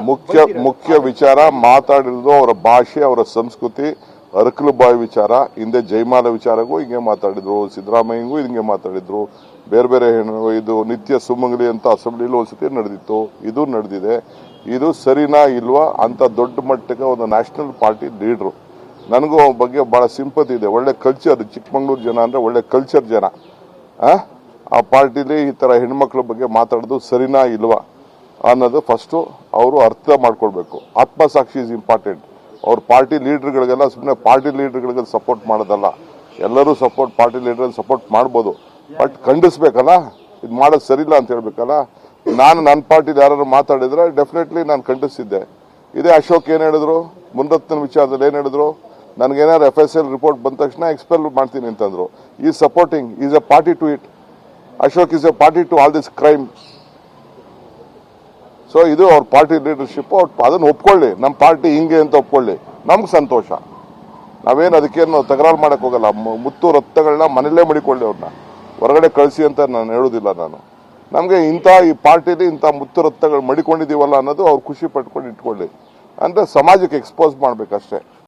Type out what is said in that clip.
ಮುಖ್ಯ ವಿಚಾರ ಮಾತಾಡಿರೋದು ಅವರ ಭಾಷೆ, ಅವರ ಸಂಸ್ಕೃತಿ, ಅರಕಲು ಬಾಯಿ ವಿಚಾರ. ಹಿಂದೆ ಜಯಮಾಲ ವಿಚಾರಗೂ ಹಿಂಗೆ ಮಾತಾಡಿದ್ರು, ಸಿದ್ದರಾಮಯ್ಯಗೂ ಹಿಂಗೆ ಮಾತಾಡಿದ್ರು. ಬೇರೆ ಬೇರೆ ಇದು ನಿತ್ಯ ಸುಮಂಗಲಿ ಅಂತ ಅಸೆಂಬ್ಲಿಲಿ ಒಂದ್ಸತಿ ನಡೆದಿತ್ತು, ಇದು ನಡೆದಿದೆ. ಇದು ಸರಿನಾ ಇಲ್ವಾ ಅಂತ ದೊಡ್ಡ ಮಟ್ಟಕ್ಕೆ ಒಂದು ನ್ಯಾಷನಲ್ ಪಾರ್ಟಿ ಲೀಡ್ರು. ನನಗೂ ಅವ್ರ ಬಗ್ಗೆ ಬಹಳ ಸಿಂಪತಿ ಇದೆ. ಒಳ್ಳೆ ಕಲ್ಚರ್, ಚಿಕ್ಕಮಂಗ್ಳೂರು ಜನ ಅಂದ್ರೆ ಒಳ್ಳೆ ಕಲ್ಚರ್ ಜನ. ಆ ಪಾರ್ಟಿಲಿ ಈ ತರ ಹೆಣ್ಮಕ್ಳ ಬಗ್ಗೆ ಮಾತಾಡೋದು ಸರಿನಾ ಇಲ್ವಾ ಅನ್ನೋದು ಫಸ್ಟ್ ಅವರು ಅರ್ಥ ಮಾಡ್ಕೊಳ್ಬೇಕು. ಆತ್ಮಸಾಕ್ಷಿ ಇಸ್ ಇಂಪಾರ್ಟೆಂಟ್. ಅವ್ರ ಪಾರ್ಟಿ ಲೀಡರ್ಗಳಿಗೆಲ್ಲ ಸುಮ್ಮನೆ ಪಾರ್ಟಿ ಲೀಡರ್ಗಳಿಗೆ ಸಪೋರ್ಟ್ ಮಾಡೋದಲ್ಲ. ಎಲ್ಲರೂ ಪಾರ್ಟಿ ಲೀಡರ್ ಸಪೋರ್ಟ್ ಮಾಡ್ಬೋದು, ಬಟ್ ಖಂಡಿಸ್ಬೇಕಲ್ಲ, ಇದು ಮಾಡೋದು ಸರಿಯಿಲ್ಲ ಅಂತ ಹೇಳ್ಬೇಕಲ್ಲ. ನಾನು ನನ್ನ ಪಾರ್ಟಿಲಿ ಯಾರು ಮಾತಾಡಿದ್ರೆ ಡೆಫಿನೆಟ್ಲಿ ನಾನು ಖಂಡಿಸಿದ್ದೆ. ಇದೇ ಅಶೋಕ್ ಏನ್ ಹೇಳಿದ್ರು, ಮುನ್ರತ್ನ ವಿಚಾರದಲ್ಲಿ ಏನ್ ಹೇಳಿದ್ರು, ನನಗೇನಾದ್ರು FSL ರಿಪೋರ್ಟ್ ಬಂದ ತಕ್ಷಣ ಎಕ್ಸ್ಪೆಲ್ ಮಾಡ್ತೀನಿ ಅಂತಂದ್ರು. ಈ supporting is a party to it. Ashok is a party to all this crime. So ಇದು ಅವ್ರ ಪಾರ್ಟಿ ಲೀಡರ್ಶಿಪ್. ಅದನ್ನು ಒಪ್ಕೊಳ್ಳಿ, ನಮ್ಮ ಪಾರ್ಟಿ ಹಿಂಗೆ ಅಂತ ಒಪ್ಕೊಳ್ಳಿ, ನಮ್ಗೆ ಸಂತೋಷ. ನಾವೇನು ಅದಕ್ಕೇನು ತಕರಾರು ಮಾಡಕ್ ಹೋಗಲ್ಲ. ಮುತ್ತು ರಕ್ತಗಳನ್ನ ಮನೇಲೇ ಮಡಿಕೊಳ್ಳಿ, ಅವ್ರನ್ನ ಹೊರಗಡೆ ಕಳಿಸಿ ಅಂತ ನಾನು ಹೇಳುದಿಲ್ಲ. ನಮ್ಗೆ ಈ ಪಾರ್ಟಿಲಿ ಇಂಥ ಮುತ್ತು ರಕ್ತಗಳು ಮಡಿಕೊಂಡಿದೀವಲ್ಲ ಅನ್ನೋದು ಅವ್ರು ಖುಷಿ ಪಟ್ಕೊಂಡು ಇಟ್ಕೊಳ್ಳಿ. ಅಂದ್ರೆ ಸಮಾಜಕ್ಕೆ ಎಕ್ಸ್ಪೋಸ್ ಮಾಡ್ಬೇಕಷ್ಟೇ.